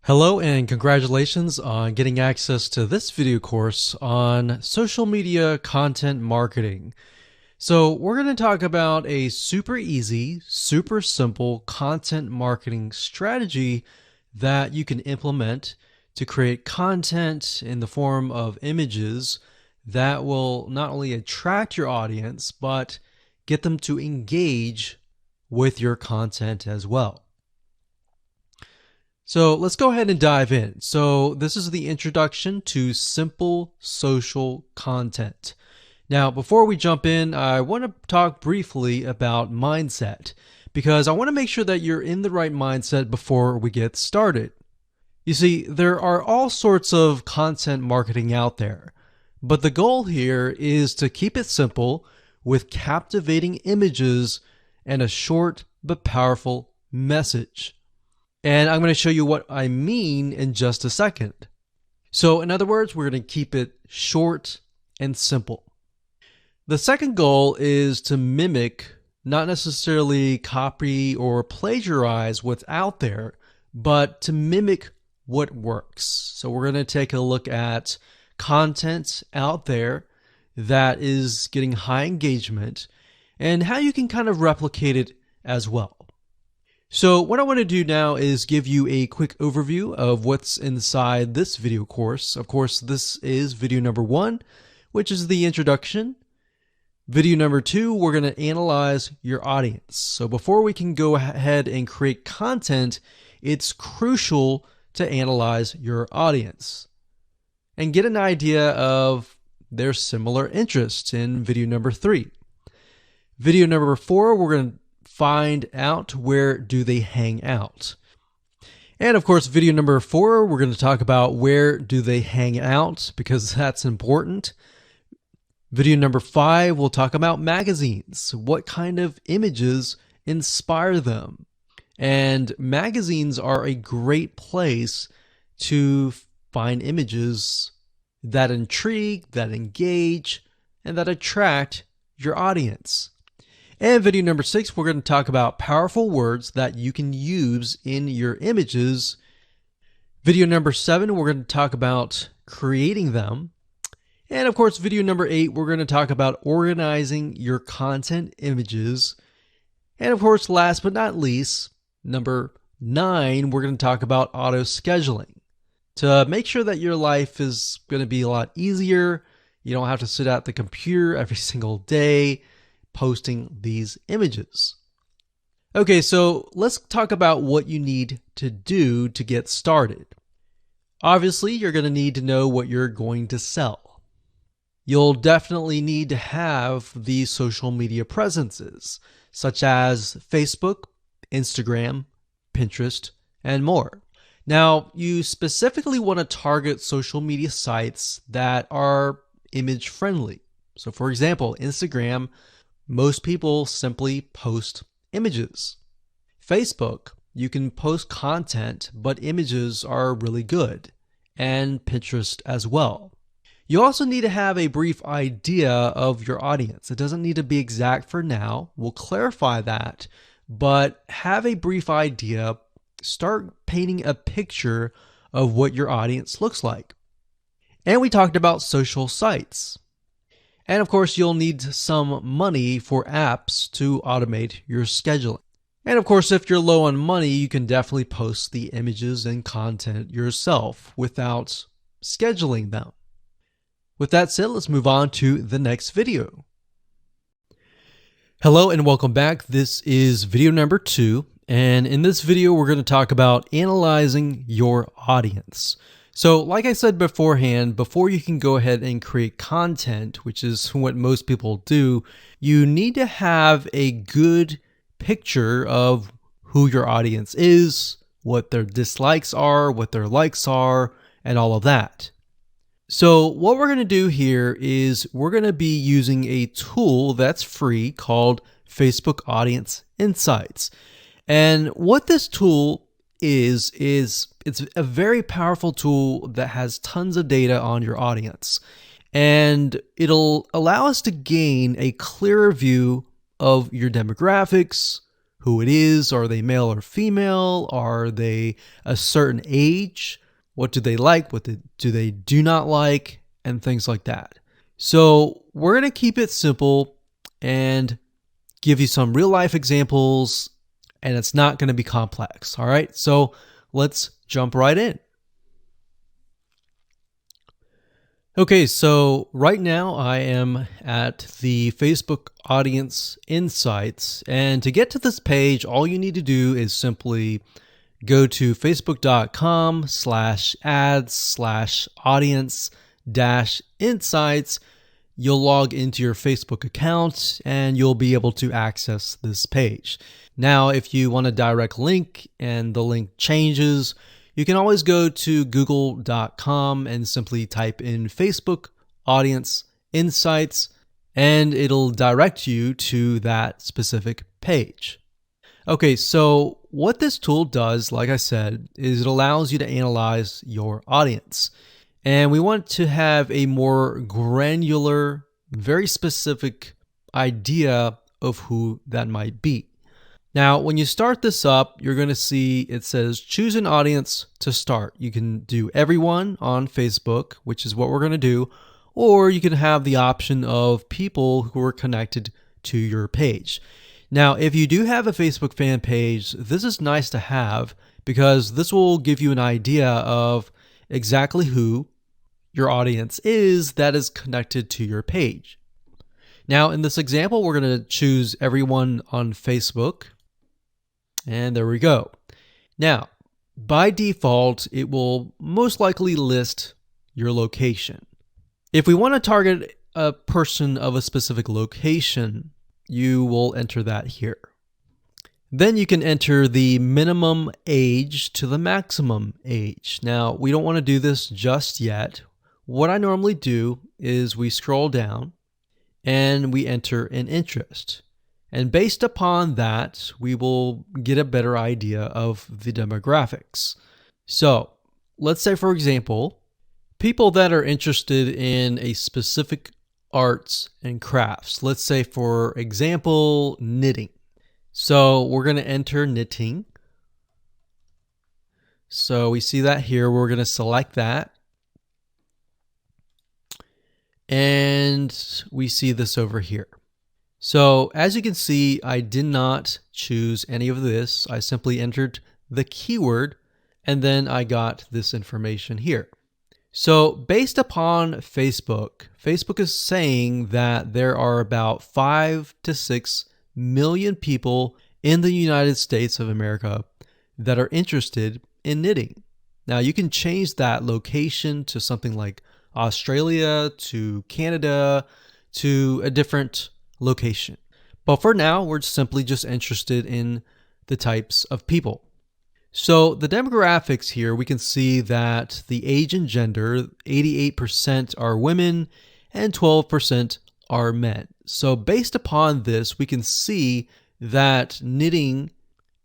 Hello and congratulations on getting access to this video course on social media content marketing. So we're going to talk about a super easy, super simple content marketing strategy that you can implement to create content in the form of images that will not only attract your audience, but get them to engage with your content as well. So let's go ahead and dive in. So this is the introduction to simple social content. Now, before we jump in, I want to talk briefly about mindset because I want to make sure that you're in the right mindset before we get started. You see, there are all sorts of content marketing out there, but the goal here is to keep it simple with captivating images and a short but powerful message. And I'm going to show you what I mean in just a second. So in other words, we're going to keep it short and simple. The second goal is to mimic, not necessarily copy or plagiarize what's out there, but to mimic what works. So we're going to take a look at content out there that is getting high engagement and how you can kind of replicate it as well. So what I want to do now is give you a quick overview of what's inside this video course. Of course, this is video number 1, which is the introduction. Video number 2, we're going to analyze your audience. So before we can go ahead and create content, it's crucial to analyze your audience and get an idea of their similar interests in video number 3. Video number 4, we're going to find out where do they hang out. And of course, video number 4, we're going to talk about where do they hang out because that's important. Video number 5, we'll talk about magazines. What kind of images inspire them? And magazines are a great place to find images that intrigue, that engage, and that attract your audience. And video number 6, we're going to talk about powerful words that you can use in your images. Video number 7, we're going to talk about creating them. And of course, video number 8, we're going to talk about organizing your content images. And of course, last but not least, number 9, we're going to talk about auto scheduling to make sure that your life is going to be a lot easier. You don't have to sit at the computer every single day posting these images. Okay, so let's talk about what you need to do to get started. Obviously, you're going to need to know what you're going to sell. You'll definitely need to have these social media presences, such as Facebook, Instagram, Pinterest, and more. Now, you specifically want to target social media sites that are image friendly. So for example, Instagram, most people simply post images. Facebook, you can post content, but images are really good. And Pinterest as well. You also need to have a brief idea of your audience. It doesn't need to be exact for now. We'll clarify that. But have a brief idea. Start painting a picture of what your audience looks like. And we talked about social sites. And of course, you'll need some money for apps to automate your scheduling. And of course, if you're low on money, you can definitely post the images and content yourself without scheduling them. With that said, let's move on to the next video. Hello and welcome back. This is video number 2. And in this video, we're going to talk about analyzing your audience. So like I said beforehand, before you can go ahead and create content, which is what most people do, you need to have a good picture of who your audience is, what their dislikes are, what their likes are, and all of that. So what we're going to do here is we're going to be using a tool that's free called Facebook Audience Insights. And what this tool is it's a very powerful tool that has tons of data on your audience. And it'll allow us to gain a clearer view of your demographics, who it is. Are they male or female? Are they a certain age? What do they like? What do they do not like? And things like that. So we're going to keep it simple and give you some real life examples, and it's not going to be complex. All right. So let's jump right in. Okay, so right now I am at the Facebook Audience Insights, and to get to this page, all you need to do is simply go to facebook.com/ads/audience-insights. You'll log into your Facebook account and you'll be able to access this page. Now, if you want a direct link and the link changes, you can always go to google.com and simply type in Facebook Audience Insights, and it'll direct you to that specific page. Okay, so what this tool does, like I said, is it allows you to analyze your audience. And we want to have a more granular, very specific idea of who that might be. Now, when you start this up, you're going to see it says choose an audience to start. You can do everyone on Facebook, which is what we're going to do, or you can have the option of people who are connected to your page. Now, if you do have a Facebook fan page, this is nice to have because this will give you an idea of exactly who your audience is that is connected to your page. Now, in this example, we're going to choose everyone on Facebook. And there we go. Now, by default, it will most likely list your location. If we want to target a person of a specific location, you will enter that here. Then you can enter the minimum age to the maximum age. Now, we don't want to do this just yet. What I normally do is we scroll down and we enter an interest. And based upon that, we will get a better idea of the demographics. So let's say, for example, people that are interested in a specific arts and crafts. Let's say, for example, knitting. So we're going to enter knitting. So we see that here. We're going to select that. And we see this over here. So as you can see, I did not choose any of this. I simply entered the keyword and then I got this information here. So based upon Facebook is saying that there are about 5 to 6 million people in the United States of America that are interested in knitting. Now you can change that location to something like Australia, to Canada, to a different location. But for now, we're simply just interested in the types of people. So the demographics here, we can see that the age and gender, 88% are women and 12% are men. So based upon this, we can see that knitting,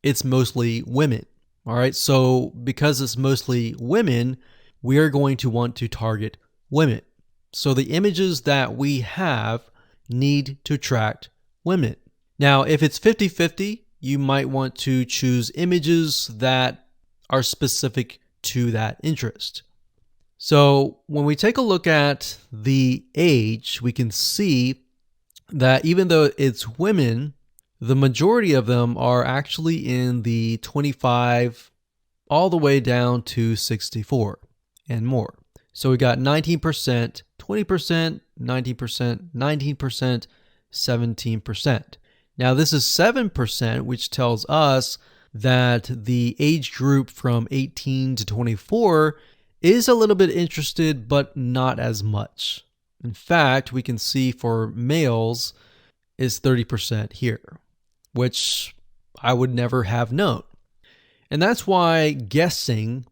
it's mostly women. All right. So because it's mostly women, we are going to want to target women. So the images that we have need to attract women. Now, if it's 50-50, you might want to choose images that are specific to that interest. So when we take a look at the age, we can see that even though it's women, the majority of them are actually in the 25 all the way down to 64 and more. So we got 19%, 20%, 19%, 19%, 17%. Now this is 7%, which tells us that the age group from 18 to 24 is a little bit interested, but not as much. In fact, we can see for males is 30% here, which I would never have known. And that's why guessing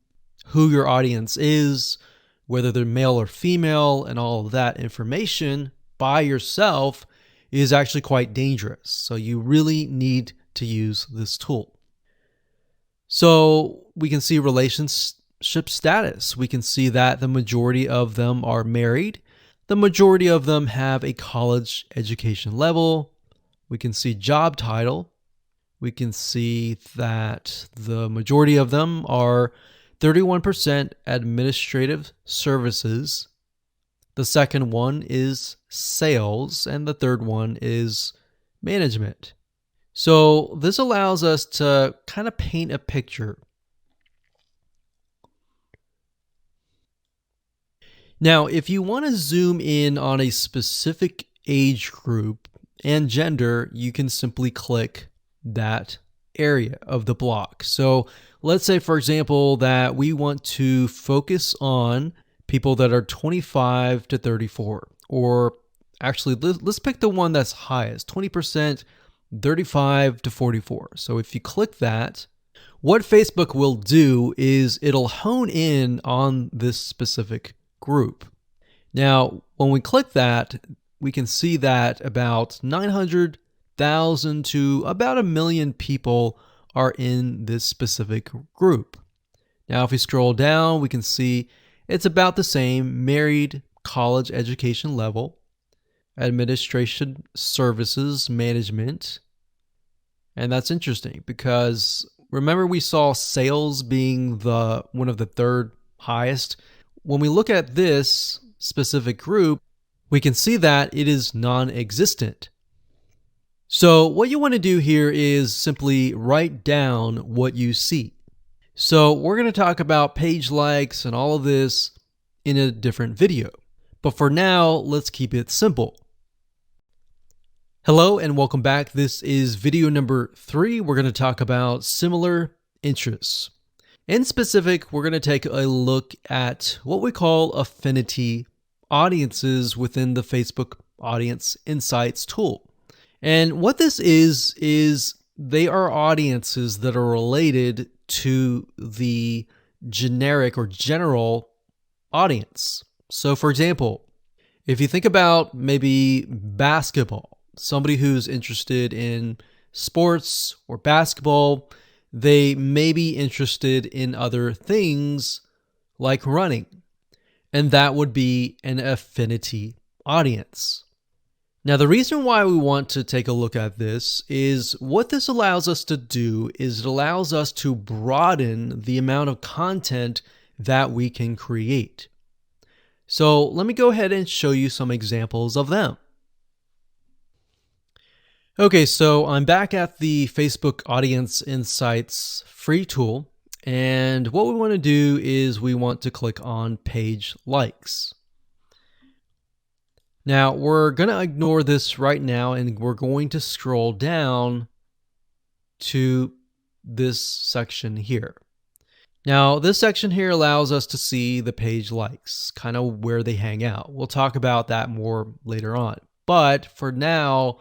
who your audience is, whether they're male or female, and all of that information by yourself is actually quite dangerous. So you really need to use this tool. So we can see relationship status. We can see that the majority of them are married. The majority of them have a college education level. We can see job title. we can see that the majority of them are 31% administrative services. The second one is sales, and the third one is management. So this allows us to kind of paint a picture. Now, if you want to zoom in on a specific age group and gender, you can simply click that area of the block. So let's say, for example, that we want to focus on people that are 25 to 34, or actually let's pick the one that's highest, 20%, 35 to 44. So if you click that, what Facebook will do is it'll hone in on this specific group. Now, when we click that, we can see that about 900,000 to about 1 million people are in this specific group. Now, if we scroll down, we can see it's about the same: married, college education level, administration services, management. And that's interesting because remember we saw sales being one of the third highest. When we look at this specific group, we can see that it is non-existent. So what you want to do here is simply write down what you see. So we're going to talk about page likes and all of this in a different video. But for now, let's keep it simple. Hello and welcome back. This is video number 3. We're going to talk about similar interests. In specific, we're going to take a look at what we call affinity audiences within the Facebook Audience Insights tool. And what this is they are audiences that are related to the generic or general audience. So for example, if you think about maybe basketball, somebody who's interested in sports or basketball, they may be interested in other things like running, and that would be an affinity audience. Now, the reason why we want to take a look at this is what this allows us to do is it allows us to broaden the amount of content that we can create. So let me go ahead and show you some examples of them. Okay, so I'm back at the Facebook Audience Insights free tool, and what we want to do is we want to click on page likes. Now, we're going to ignore this right now, and we're going to scroll down to this section here. Now, this section here allows us to see the page likes, kind of where they hang out. We'll talk about that more later on. But for now,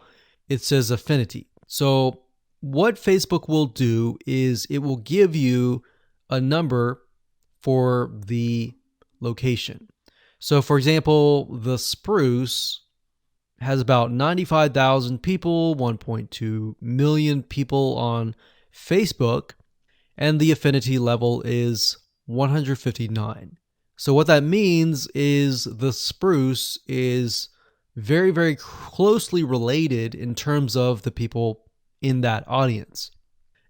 it says affinity. So what Facebook will do is it will give you a number for the location. So for example, the Spruce has about 95,000 people, 1.2 million people on Facebook, and the affinity level is 159. So what that means is the Spruce is very, very closely related in terms of the people in that audience.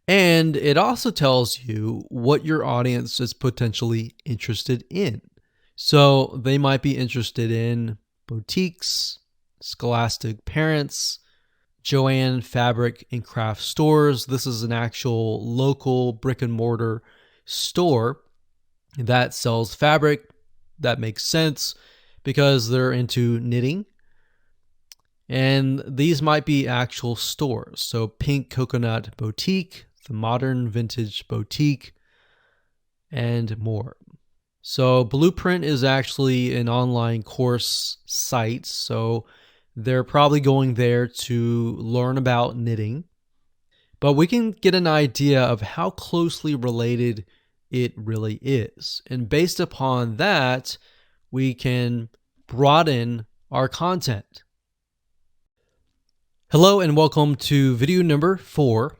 And it also tells you what your audience is potentially interested in. So they might be interested in boutiques, scholastic parents, Joann fabric and craft stores. This is an actual local brick and mortar store that sells fabric. That makes sense because they're into knitting. And these might be actual stores. So Pink Coconut Boutique, the Modern Vintage Boutique, and more. So Blueprint is actually an online course site. So they're probably going there to learn about knitting. But we can get an idea of how closely related it really is. And based upon that, we can broaden our content. Hello and welcome to video number 4.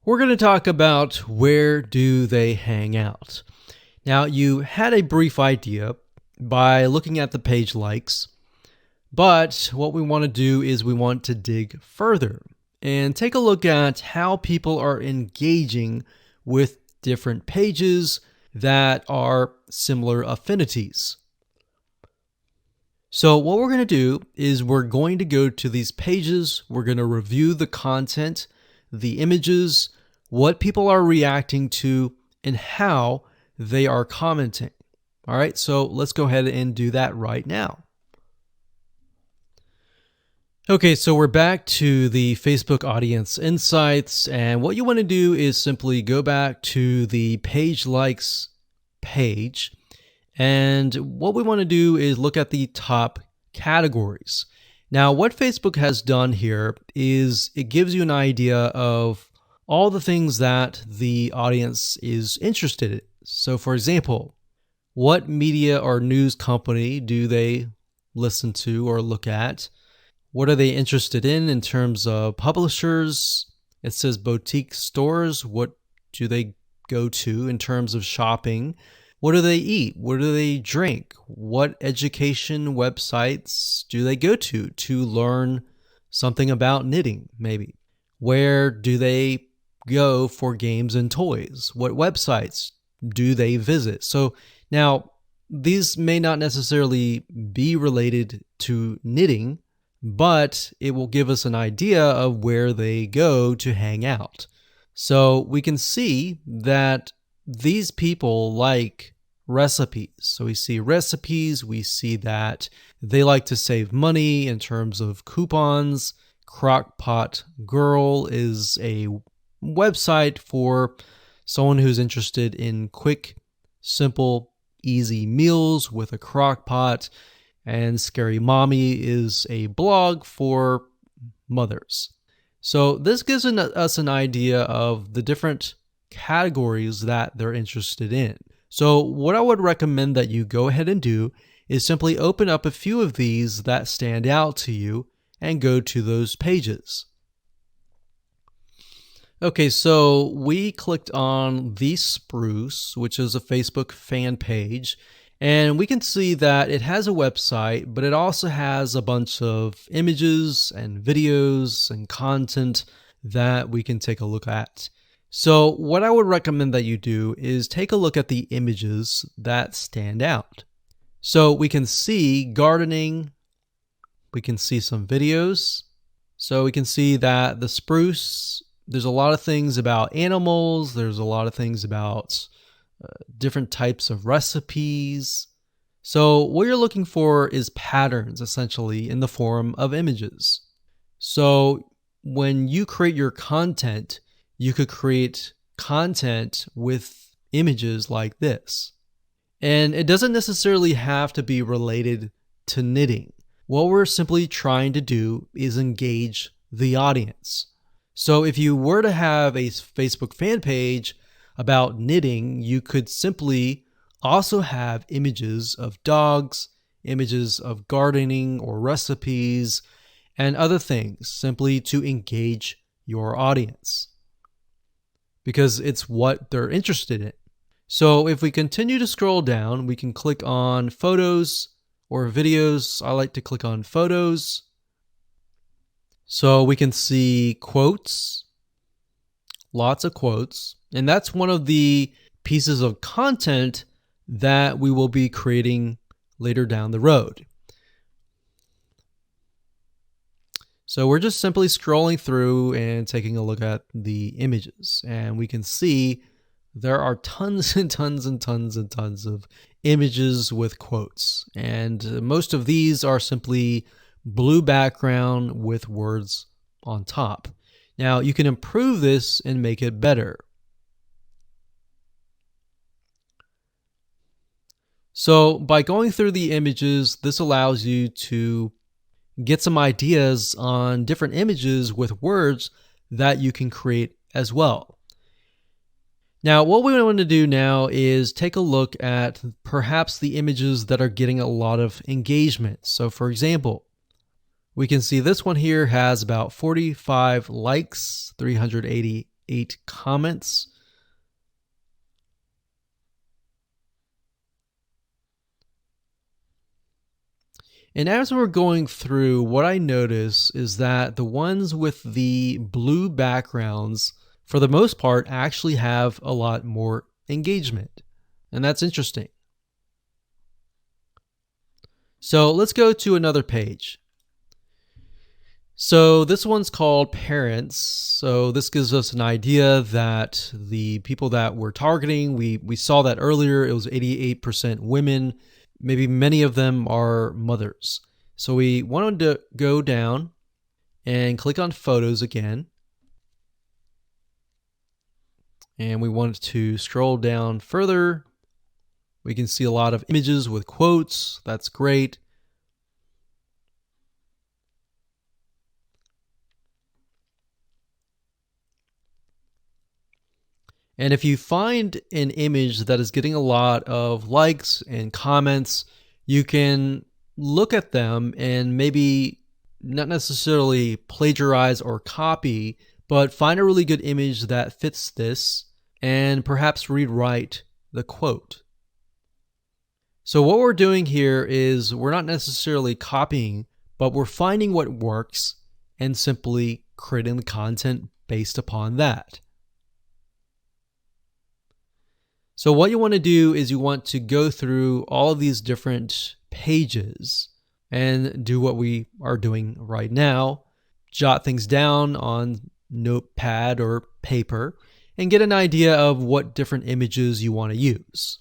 We're going to talk about where do they hang out. Now, you had a brief idea by looking at the page likes, but what we want to do is we want to dig further. and take a look at how people are engaging with different pages that are similar affinities. So what we're going to do is we're going to go to these pages, we're going to review the content, the images, what people are reacting to, and how they are commenting. All right, so let's go ahead and do that right now. Okay, so we're back to the Facebook Audience Insights, and what you want to do is simply go back to the page likes page, and what we want to do is look at the top categories. Now, what Facebook has done here is it gives you an idea of all the things that the audience is interested in. So, for example, what media or news company do they listen to or look at? What are they interested in terms of publishers? It says boutique stores. What do they go to in terms of shopping? What do they eat? What do they drink? What education websites do they go to learn something about knitting, maybe? Where do they go for games and toys? What websites do they visit? So now, these may not necessarily be related to knitting, but it will give us an idea of where they go to hang out. So we can see that these people like recipes. So we see recipes, we see that they like to save money in terms of coupons. Crockpot Girl is a website for someone who's interested in quick, simple, easy meals with a crock pot. And Scary Mommy is a blog for mothers. So this gives us an idea of the different categories that they're interested in. So what I would recommend that you go ahead and do is simply open up a few of these that stand out to you and go to those pages. Okay, so we clicked on The Spruce, which is a Facebook fan page. And we can see that it has a website, but it also has a bunch of images and videos and content that we can take a look at. So what I would recommend that you do is take a look at the images that stand out. So we can see gardening, we can see some videos. So we can see that the spruce, there's a lot of things about animals, there's a lot of things about different types of recipes. So what you're looking for is patterns, essentially, in the form of images. So when you create your content, you could create content with images like this. And it doesn't necessarily have to be related to knitting. What we're simply trying to do is engage the audience. So if you were to have a Facebook fan page about knitting, you could simply also have images of dogs, images of gardening or recipes, and other things simply to engage your audience because it's what they're interested in. So if we continue to scroll down, we can click on photos or videos. I like to click on photos. So we can see quotes, lots of quotes, and that's one of the pieces of content that we will be creating later down the road. So we're just simply scrolling through and taking a look at the images, and we can see there are tons and tons and tons and tons of images with quotes, and most of these are simply blue background with words on top. Now you can improve this and make it better. So by going through the images, this allows you to get some ideas on different images with words that you can create as well. Now, what we want to do now is take a look at perhaps the images that are getting a lot of engagement. So for example, we can see this one here has about 45 likes, 388 comments. And as we're going through, what I notice is that the ones with the blue backgrounds, for the most part, actually have a lot more engagement. And that's interesting. So let's go to another page. So this one's called Parents. So this gives us an idea that the people that we're targeting, we saw that earlier, it was 88% women. Maybe many of them are mothers. So we wanted to go down and click on Photos again. And we want to scroll down further. We can see a lot of images with quotes. That's great. And if you find an image that is getting a lot of likes and comments, you can look at them and maybe not necessarily plagiarize or copy, but find a really good image that fits this and perhaps rewrite the quote. So what we're doing here is we're not necessarily copying, but we're finding what works and simply creating the content based upon that. So what you want to do is you want to go through all of these different pages and do what we are doing right now. Jot things down on notepad or paper and get an idea of what different images you want to use.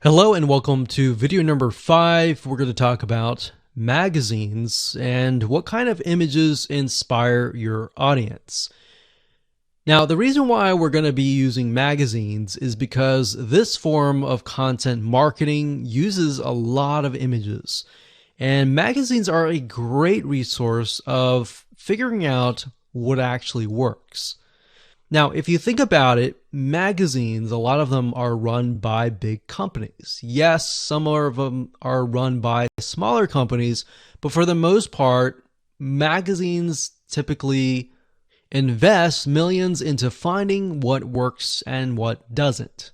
Hello and welcome to video number 5. We're going to talk about magazines and what kind of images inspire your audience. Now, the reason why we're going to be using magazines is because this form of content marketing uses a lot of images. And magazines are a great resource of figuring out what actually works. Now, if you think about it, magazines, a lot of them are run by big companies. Yes, some of them are run by smaller companies, but for the most part, magazines typically invest millions into finding what works and what doesn't.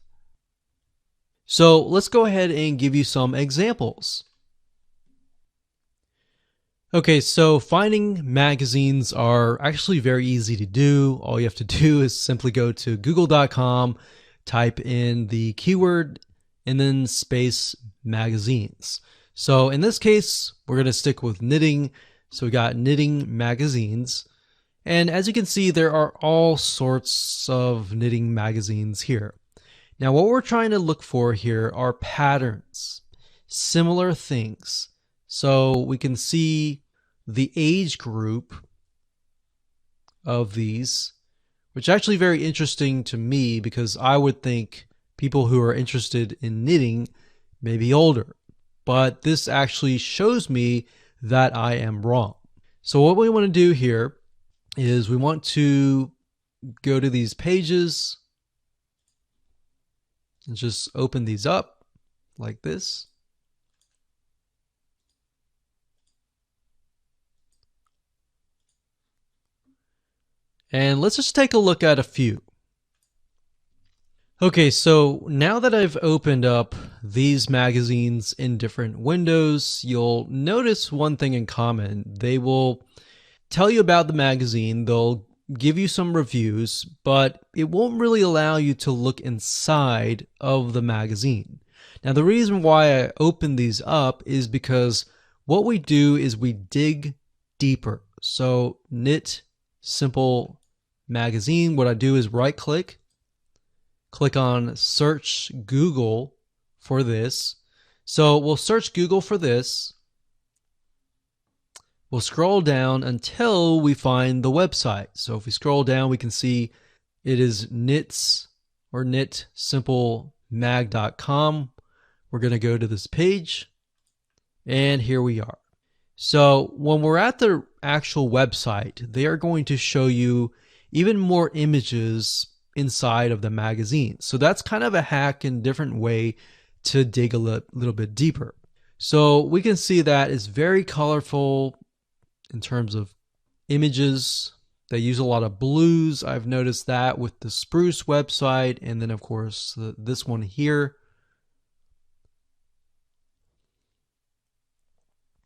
So let's go ahead and give you some examples. Okay, so finding magazines are actually very easy to do. All you have to do is simply go to google.com, type in the keyword, and then space magazines. So in this case, we're going to stick with knitting. So we got knitting magazines. And as you can see, there are all sorts of knitting magazines here. Now, what we're trying to look for here are patterns, similar things. So we can see the age group of these, which is actually very interesting to me because I would think people who are interested in knitting may be older. But this actually shows me that I am wrong. So what we want to do here is we want to go to these pages and just open these up like this. And let's just take a look at a few. Okay, so now that I've opened up these magazines in different windows, you'll notice one thing in common. They will tell you about the magazine, they'll give you some reviews, but it won't really allow you to look inside of the magazine. Now, the reason why I open these up is because what we do is we dig deeper. So Knit Simple Magazine, what I do is right click on search Google for this. So we'll search Google for this. We'll scroll down until we find the website. So if we scroll down, we can see it is knits or knitsimplemag.com. We're going to go to this page, and here we are. So when we're at the actual website, they are going to show you even more images inside of the magazine. So that's kind of a hack and different way to dig a little bit deeper. So we can see that it's very colorful in terms of images. They use a lot of blues. I've noticed that with the Spruce website, and then of course this one here.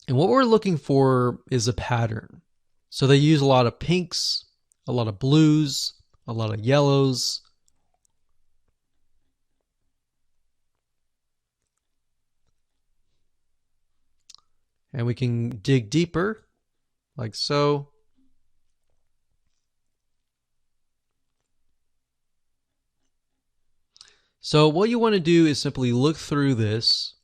And what we're looking for is a pattern. So they use a lot of pinks, a lot of blues, a lot of yellows. And we can dig deeper, like so. So what you want to do is simply look through this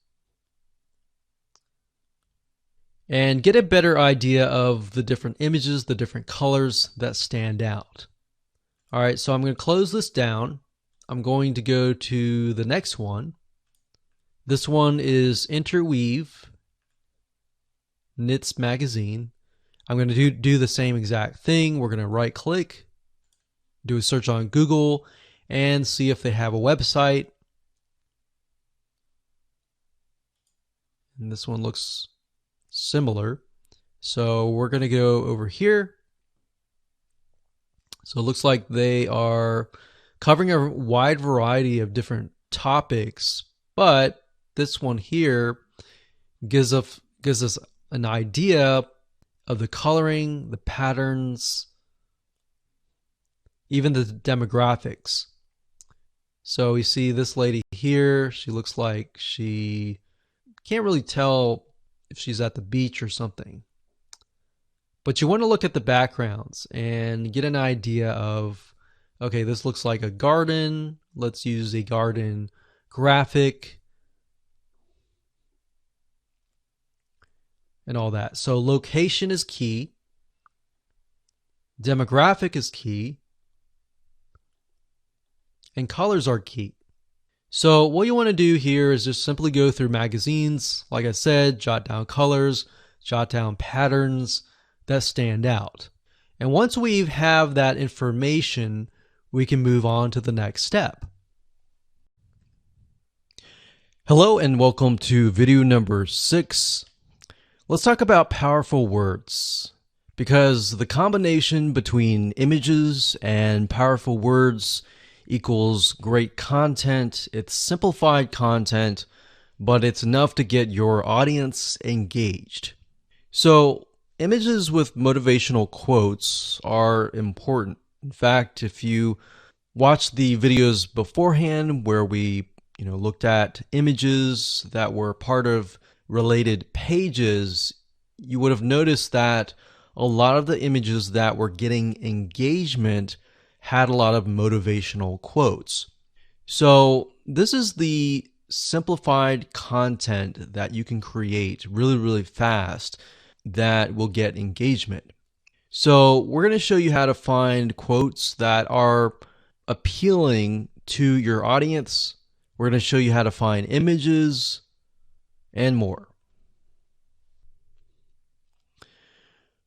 and get a better idea of the different images, the different colors that stand out. All right, so I'm going to close this down. I'm going to go to the next one. This one is Interweave Knits Magazine. I'm going to do the same exact thing. We're going to right click, do a search on Google, and see if they have a website. And this one looks similar. So we're going to go over here. So it looks like they are covering a wide variety of different topics, but this one here gives us an idea of the coloring, the patterns, even the demographics. So we see this lady here. She looks like she can't really tell if she's at the beach or something. But you want to look at the backgrounds and get an idea of, okay, this looks like a garden. Let's use a garden graphic and all that. So location is key. Demographic is key. And colors are key. So what you want to do here is just simply go through magazines. Like I said, jot down colors, jot down patterns that stand out. And once we have that information, we can move on to the next step. Hello and welcome to video number 6. Let's talk about powerful words, because the combination between images and powerful words equals great content. It's simplified content, but it's enough to get your audience engaged. So images with motivational quotes are important. In fact, if you watch the videos beforehand where we looked at images that were part of related pages, you would have noticed that a lot of the images that were getting engagement had a lot of motivational quotes. So this is the simplified content that you can create really, really fast that will get engagement. So we're going to show you how to find quotes that are appealing to your audience. We're going to show you how to find images and more.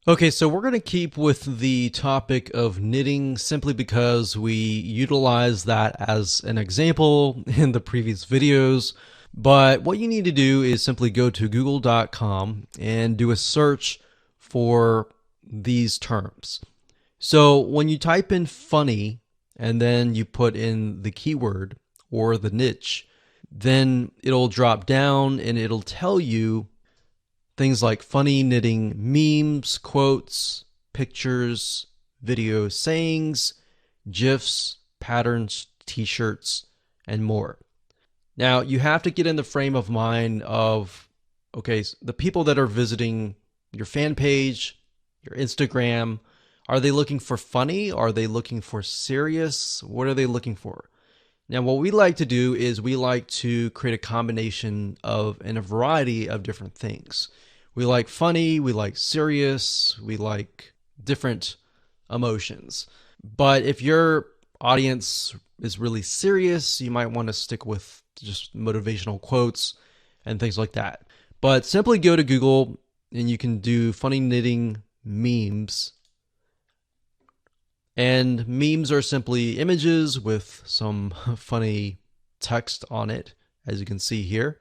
Okay, so we're going to keep with the topic of knitting simply because we utilized that as an example in the previous videos. But what you need to do is simply go to google.com and do a search for these terms. So when you type in funny and then you put in the keyword or the niche, then it'll drop down and it'll tell you things like funny knitting memes, quotes, pictures, video sayings, GIFs, patterns, t-shirts, and more. Now, you have to get in the frame of mind of, okay, the people that are visiting your fan page, your Instagram, are they looking for funny? Are they looking for serious? What are they looking for? Now, what we like to do is we like to create a combination of and a variety of different things. We like funny, we like serious, we like different emotions. But if your audience is really serious, you might want to stick with just motivational quotes and things like that. But simply go to Google and you can do funny knitting memes. And memes are simply images with some funny text on it, as you can see here.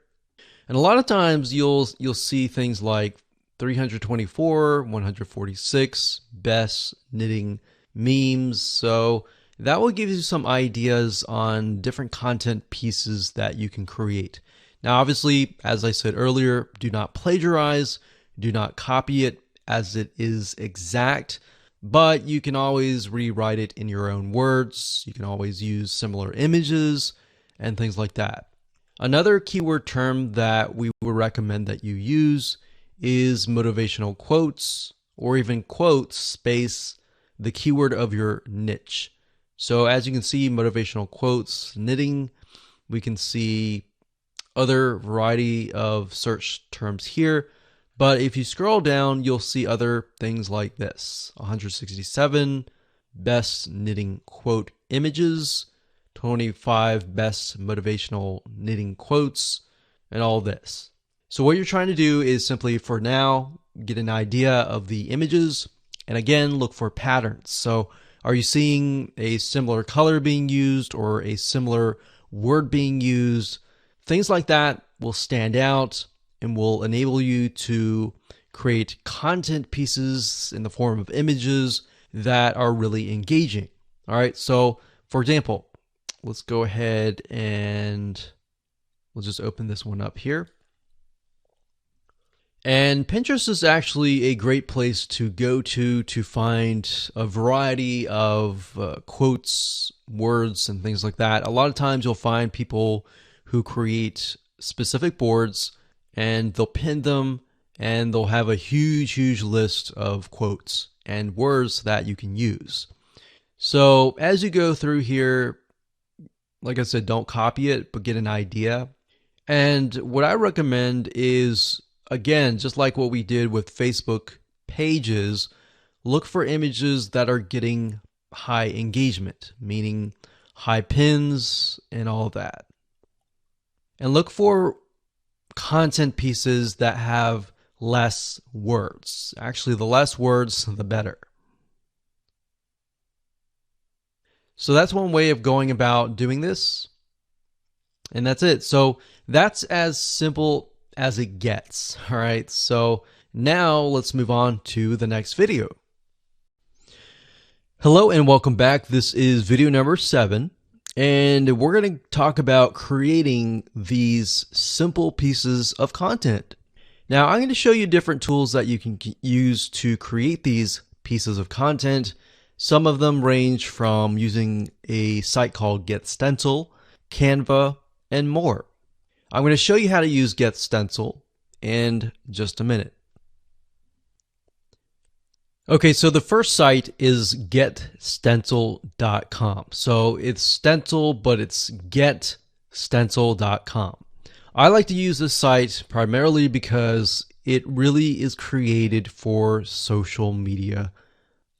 And a lot of times you'll see things like 324, 146 best knitting memes. So that will give you some ideas on different content pieces that you can create. Now, obviously, as I said earlier, do not plagiarize. Do not copy it as it is exact, but you can always rewrite it in your own words. You can always use similar images and things like that. Another keyword term that we would recommend that you use is motivational quotes, or even quotes space the keyword of your niche. So as you can see, motivational quotes, knitting, we can see other variety of search terms here. But if you scroll down, you'll see other things like this: 167 best knitting quote images, 25 best motivational knitting quotes, and all this. So what you're trying to do is simply, for now, get an idea of the images, and again, look for patterns. So are you seeing a similar color being used or a similar word being used? Things like that will stand out and will enable you to create content pieces in the form of images that are really engaging. All right, so for example, let's go ahead and we'll just open this one up here. And Pinterest is actually a great place to go to find a variety of quotes, words, and things like that. A lot of times you'll find people who create specific boards and they'll pin them and they'll have a huge list of quotes and words that you can use. So as you go through here, like I said, don't copy it, but get an idea. And what I recommend is, again, just like what we did with Facebook pages, look for images that are getting high engagement, meaning high pins and all that. And look for content pieces that have less words. Actually, the less words, the better. So that's one way of going about doing this. And that's it. So that's as simple as it gets. All right. So now let's move on to the next video. Hello and welcome back. This is video number 7. And we're going to talk about creating these simple pieces of content. Now, I'm going to show you different tools that you can use to create these pieces of content. Some of them range from using a site called Get Stencil, Canva, and more. I'm going to show you how to use Get Stencil in just a minute. Okay, so the first site is getstencil.com. So it's stencil, but it's getstencil.com. I like to use this site primarily because it really is created for social media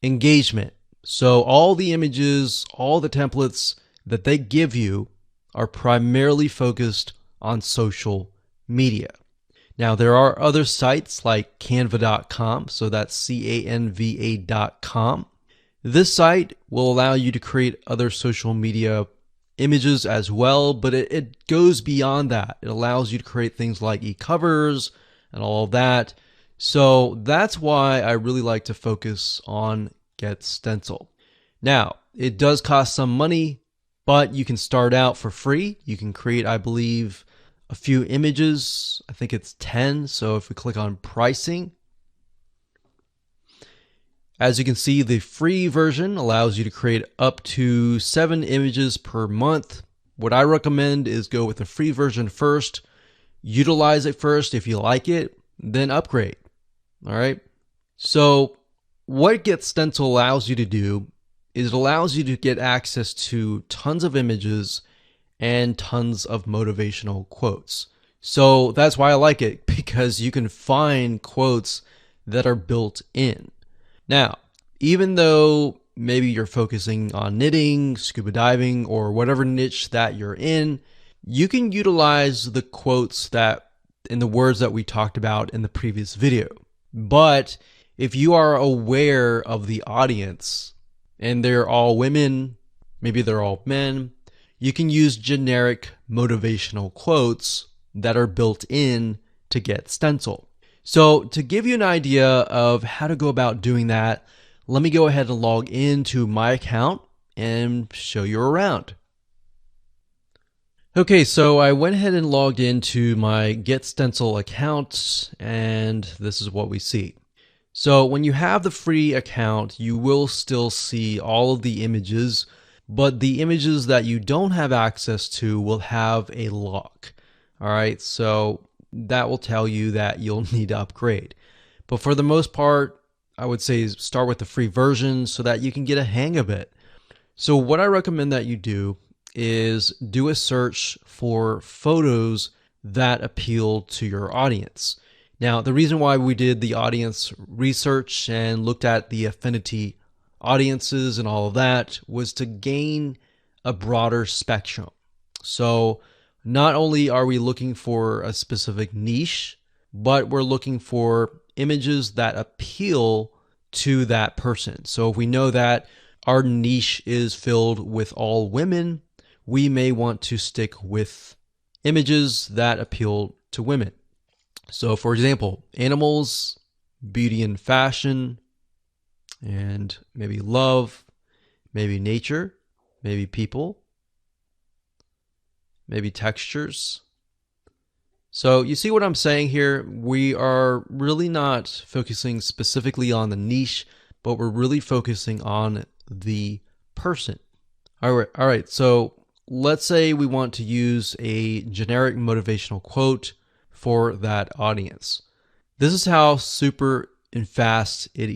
engagement. So all the images, all the templates that they give you are primarily focused on social media. Now, there are other sites like canva.com, so that's canva.com. This site will allow you to create other social media images as well, but it goes beyond that. It allows you to create things like e-covers and all of that. So that's why I really like to focus on Get Stencil. Now, it does cost some money, but you can start out for free. You can create, I believe, a few images. I think it's 10. So if we click on pricing, as you can see, the free version allows you to create up to 7 images per month. What I recommend is go with the free version first, utilize it first. If you like it, then upgrade. All right. So what Get Stencil allows you to do is it allows you to get access to tons of images and tons of motivational quotes. So that's why I like it, because you can find quotes that are built in. Now, even though maybe you're focusing on knitting, scuba diving, or whatever niche that you're in, you can utilize the quotes that in the words that we talked about in the previous video. But if you are aware of the audience and they're all women, maybe they're all men, you can use generic motivational quotes that are built in to Get Stencil. So to give you an idea of how to go about doing that, let me go ahead and log into my account and show you around. Okay, so I went ahead and logged into my Get Stencil account, and this is what we see. So when you have the free account, you will still see all of the images, but the images that you don't have access to will have a lock. All right, so that will tell you that you'll need to upgrade. But for the most part, I would say start with the free version so that you can get a hang of it. So what I recommend that you do is do a search for photos that appeal to your audience. Now, the reason why we did the audience research and looked at the affinity audiences and all of that was to gain a broader spectrum. So not only are we looking for a specific niche, but we're looking for images that appeal to that person. So if we know that our niche is filled with all women, we may want to stick with images that appeal to women. So for example, animals, beauty and fashion, and maybe love, maybe nature, maybe people, maybe textures. So you see what I'm saying here? We are really not focusing specifically on the niche, but we're really focusing on the person. All right. So let's say we want to use a generic motivational quote for that audience. This is how super and fast and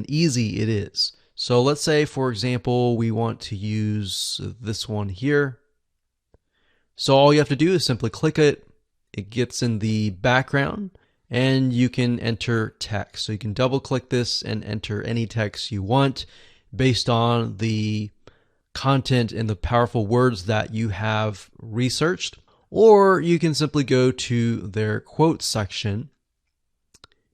easy it is. So let's say, for example, we want to use this one here. So all you have to do is simply click it. It gets in the background and you can enter text. So you can double click this and enter any text you want based on the content and the powerful words that you have researched. Or you can simply go to their quotes section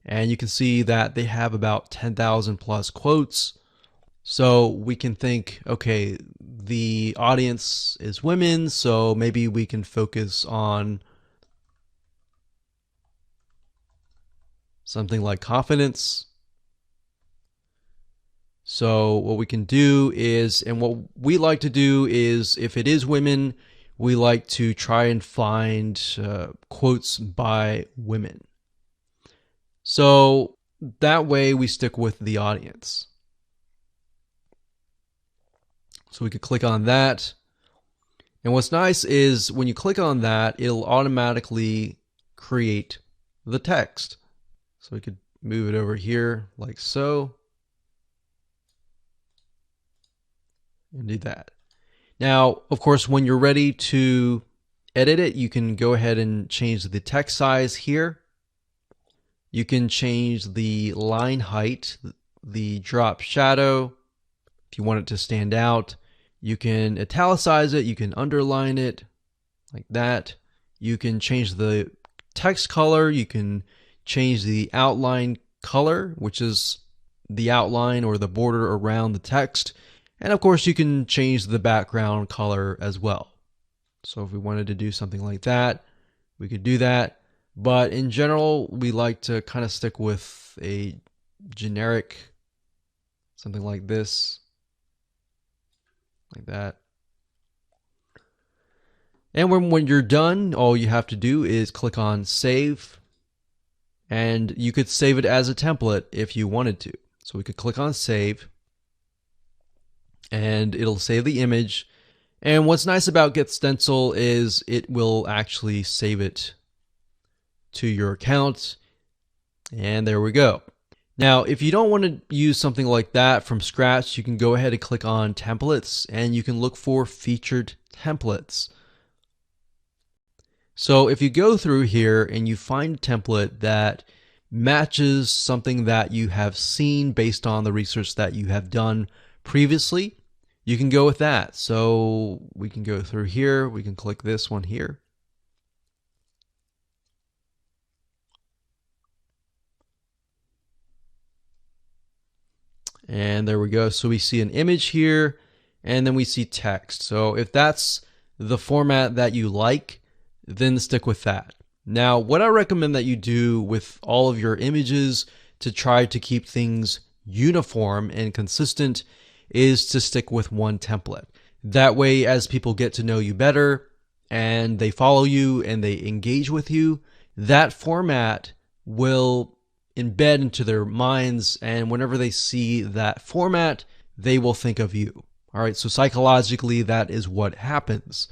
and you can see that they have about 10,000 plus quotes. So we can think, okay, the audience is women, so maybe we can focus on something like confidence. So what we can do is, and what we like to do is, if it is women, we like to try and find quotes by women. So that way we stick with the audience. So we could click on that. And what's nice is when you click on that, it'll automatically create the text. So we could move it over here like so. And do that. Now, of course, when you're ready to edit it, you can go ahead and change the text size here. You can change the line height, the drop shadow, if you want it to stand out. You can italicize it, you can underline it like that. You can change the text color, you can change the outline color, which is the outline or the border around the text. And of course, you can change the background color as well. So if we wanted to do something like that, we could do that. But in general, we like to kind of stick with a generic, something like this, like that. And when you're done, all you have to do is click on save. And you could save it as a template if you wanted to. So we could click on save. And it'll save the image. And what's nice about Get Stencil is it will actually save it to your account. And there we go. Now, if you don't want to use something like that from scratch, you can go ahead and click on templates and you can look for featured templates. So if you go through here and you find a template that matches something that you have seen based on the research that you have done previously, you can go with that. So we can go through here. We can click this one here. And there we go. So we see an image here and then we see text. So if that's the format that you like, then stick with that. Now, what I recommend that you do with all of your images to try to keep things uniform and consistent is to stick with one template. That way, as people get to know you better and they follow you and they engage with you, that format will embed into their minds, and whenever they see that format, they will think of you. All right, so psychologically, that is what happens.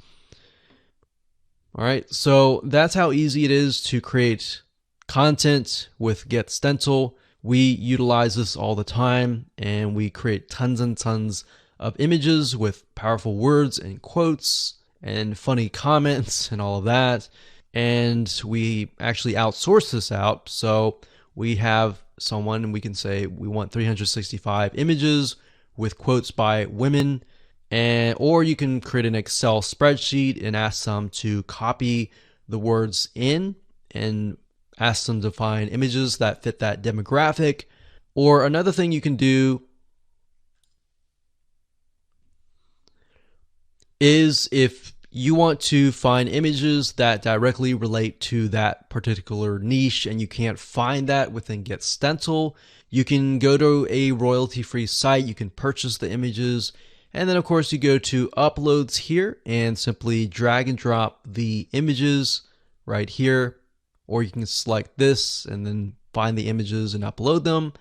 All right, so that's how easy it is to create content with Get Stencil. We utilize this all the time, and we create tons and tons of images with powerful words and quotes and funny comments and all of that. And we actually outsource this out. So we have someone, and we can say we want 365 images with quotes by women, or you can create an Excel spreadsheet and ask them to copy the words in and ask them to find images that fit that demographic. Or another thing you can do is, if you want to find images that directly relate to that particular niche and you can't find that within Get Stencil, you can go to a royalty-free site, you can purchase the images, and then of course you go to uploads here and simply drag and drop the images right here, or you can select this and then find the images and upload them,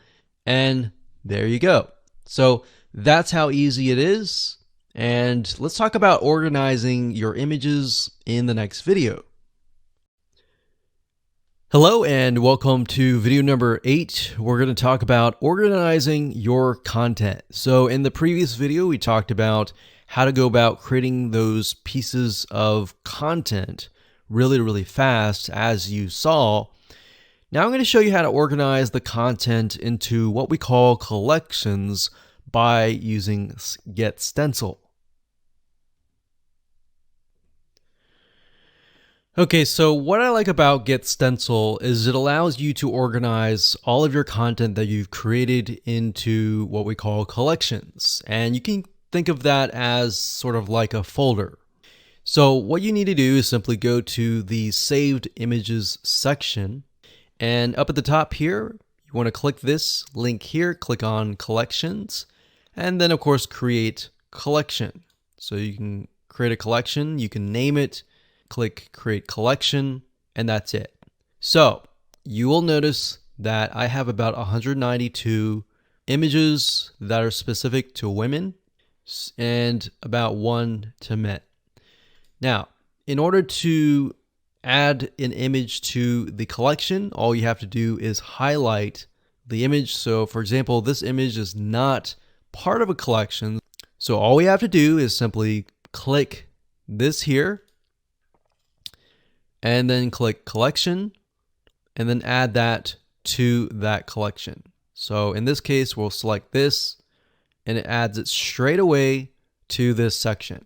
and there you go. So that's how easy it is. And let's talk about organizing your images in the next video. Hello and welcome to video number 8. We're going to talk about organizing your content. So in the previous video, we talked about how to go about creating those pieces of content really fast, as you saw. Now I'm going to show you how to organize the content into what we call collections by using Get Stencil. Okay, so what I like about Get Stencil is it allows you to organize all of your content that you've created into what we call collections. And you can think of that as sort of like a folder. So what you need to do is simply go to the Saved Images section, and up at the top here, you want to click this link here, click on Collections, and then of course create collection. So you can create a collection, you can name it, click Create Collection, and that's it. So you will notice that I have about 192 images that are specific to women and about 1 to men. Now, in order to add an image to the collection, all you have to do is highlight the image. So for example, this image is not part of a collection. So all we have to do is simply click this here and then click Collection and then add that to that collection. So in this case, we'll select this and it adds it straight away to this section.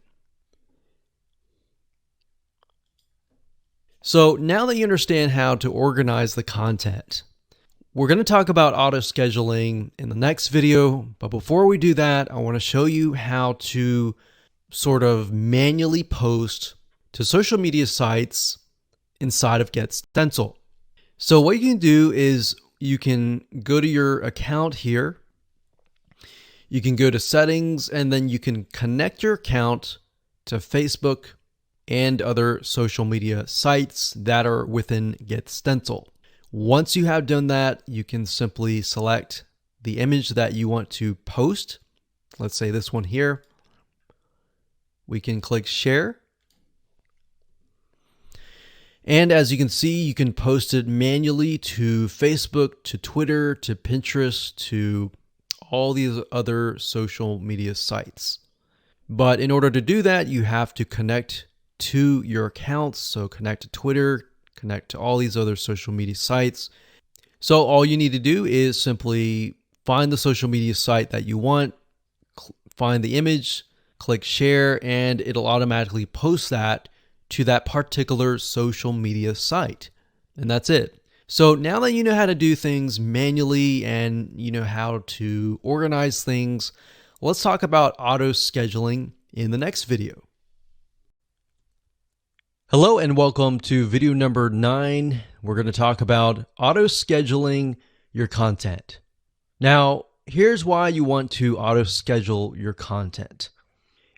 So now that you understand how to organize the content, we're going to talk about auto scheduling in the next video. But before we do that, I want to show you how to sort of manually post to social media sites inside of Get Stencil. So what you can do is you can go to your account here. You can go to settings, and then you can connect your account to Facebook and other social media sites that are within Get Stencil. Once you have done that, you can simply select the image that you want to post. Let's say this one here. We can click Share. And as you can see, you can post it manually to Facebook, to Twitter, to Pinterest, to all these other social media sites. But in order to do that, you have to connect to your accounts. So connect to Twitter, connect to all these other social media sites. So all you need to do is simply find the social media site that you want, find the image, click Share, and it'll automatically post that to that particular social media site. And that's it. So now that you know how to do things manually and you know how to organize things, let's talk about auto scheduling in the next video. Hello and welcome to video number 9. We're going to talk about auto scheduling your content. Now, here's why you want to auto schedule your content.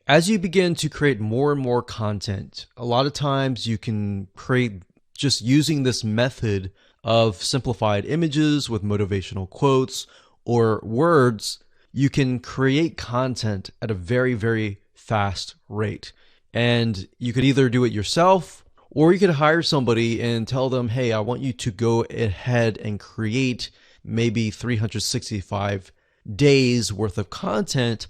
As you begin to create more and more content, a lot of times you can create just using this method of simplified images with motivational quotes or words. You can create content at a very, very fast rate. And you could either do it yourself or you could hire somebody and tell them, hey, I want you to go ahead and create maybe 365 days worth of content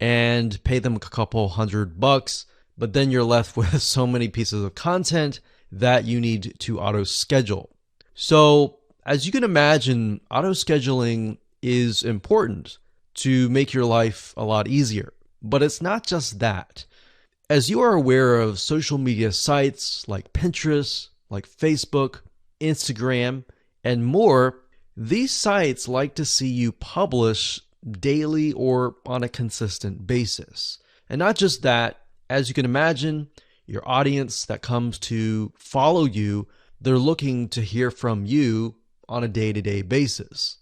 and pay them a couple $100, but then you're left with so many pieces of content that you need to auto schedule. So, as you can imagine, auto scheduling is important to make your life a lot easier. But it's not just that. As you are aware of social media sites like Pinterest, like Facebook, Instagram, and more, these sites like to see you publish daily or on a consistent basis. And not just that, as you can imagine, your audience that comes to follow you, they're looking to hear from you on a day-to-day basis.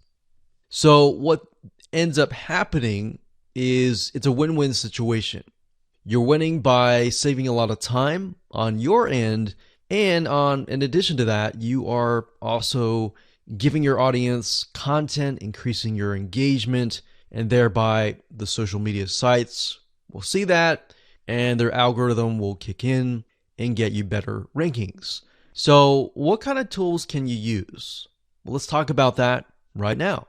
So what ends up happening is it's a win-win situation. You're winning by saving a lot of time on your end, and in addition to that, you are also giving your audience content, increasing your engagement, and thereby the social media sites will see that and their algorithm will kick in and get you better rankings. So what kind of tools can you use? Well, let's talk about that right now.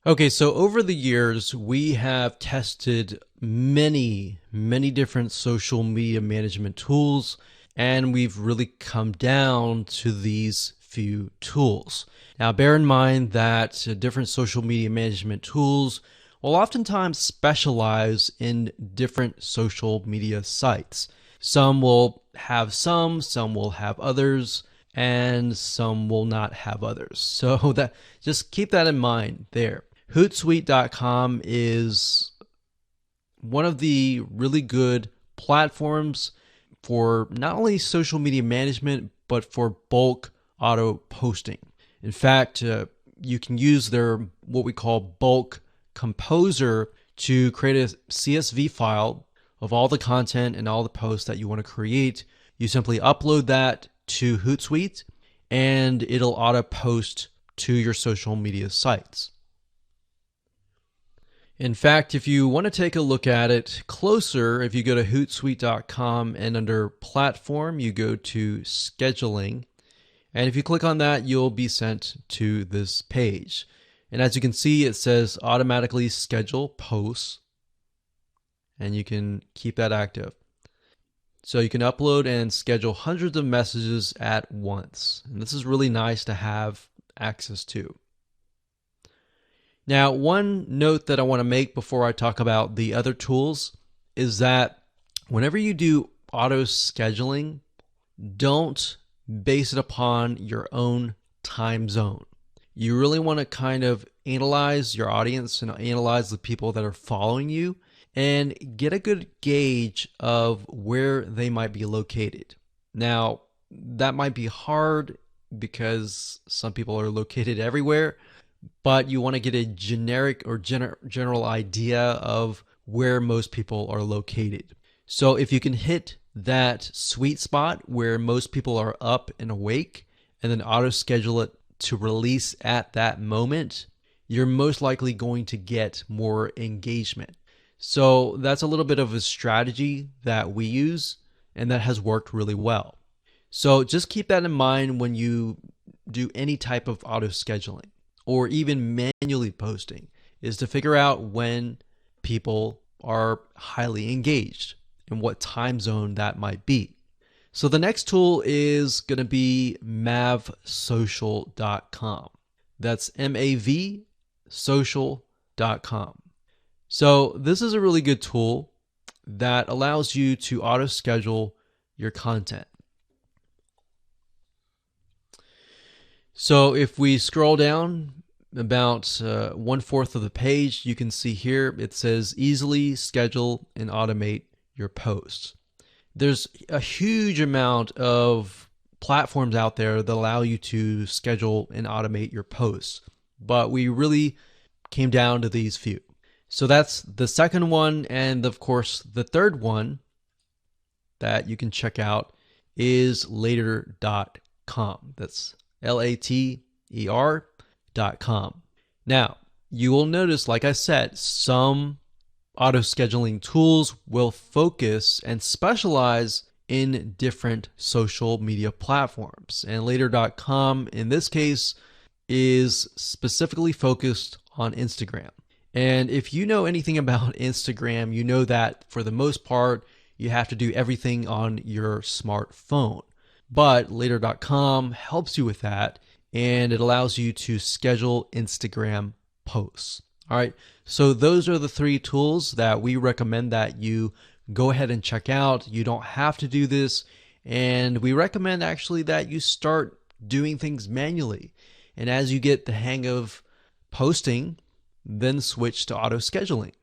Okay, so over the years, we have tested many different social media management tools, and we've really come down to these few tools. Now, bear in mind that different social media management tools will oftentimes specialize in different social media sites. Some will have some will have others, and some will not have others. So that just keep that in mind there. Hootsuite.com is one of the really good platforms for not only social media management, but for bulk auto posting. In fact, you can use their what we call bulk composer to create a CSV file of all the content and all the posts that you want to create. You simply upload that to Hootsuite and it'll auto post to your social media sites. In fact, if you want to take a look at it closer, if you go to Hootsuite.com and under Platform, you go to Scheduling. And if you click on that, you'll be sent to this page. And as you can see, it says automatically schedule posts. And you can keep that active. So you can upload and schedule hundreds of messages at once. And this is really nice to have access to. Now, one note that I want to make before I talk about the other tools is that whenever you do auto scheduling, don't base it upon your own time zone. You really want to kind of analyze your audience and analyze the people that are following you and get a good gauge of where they might be located. Now, that might be hard because some people are located everywhere, but you want to get a generic or general idea of where most people are located. So if you can hit that sweet spot where most people are up and awake and then auto schedule it to release at that moment, you're most likely going to get more engagement. So that's a little bit of a strategy that we use and that has worked really well. So just keep that in mind when you do any type of auto scheduling or even manually posting, is to figure out when people are highly engaged and what time zone that might be. So the next tool is going to be mavsocial.com. That's mavsocial.com. So this is a really good tool that allows you to auto schedule your content. So if we scroll down about 1/4 of the page, you can see here it says easily schedule and automate your posts. There's a huge amount of platforms out there that allow you to schedule and automate your posts, but we really came down to these few. So that's the second one. And of course, the third one that you can check out is later.com. That's later.com. Now, you will notice, like I said, some auto scheduling tools will focus and specialize in different social media platforms. And later.com, in this case, is specifically focused on Instagram. And if you know anything about Instagram, you know that for the most part, you have to do everything on your smartphone. But later.com helps you with that, and it allows you to schedule Instagram posts. All right, so those are the three tools that we recommend that you go ahead and check out. You don't have to do this, and we recommend actually that you start doing things manually. And as you get the hang of posting, then switch to auto scheduling.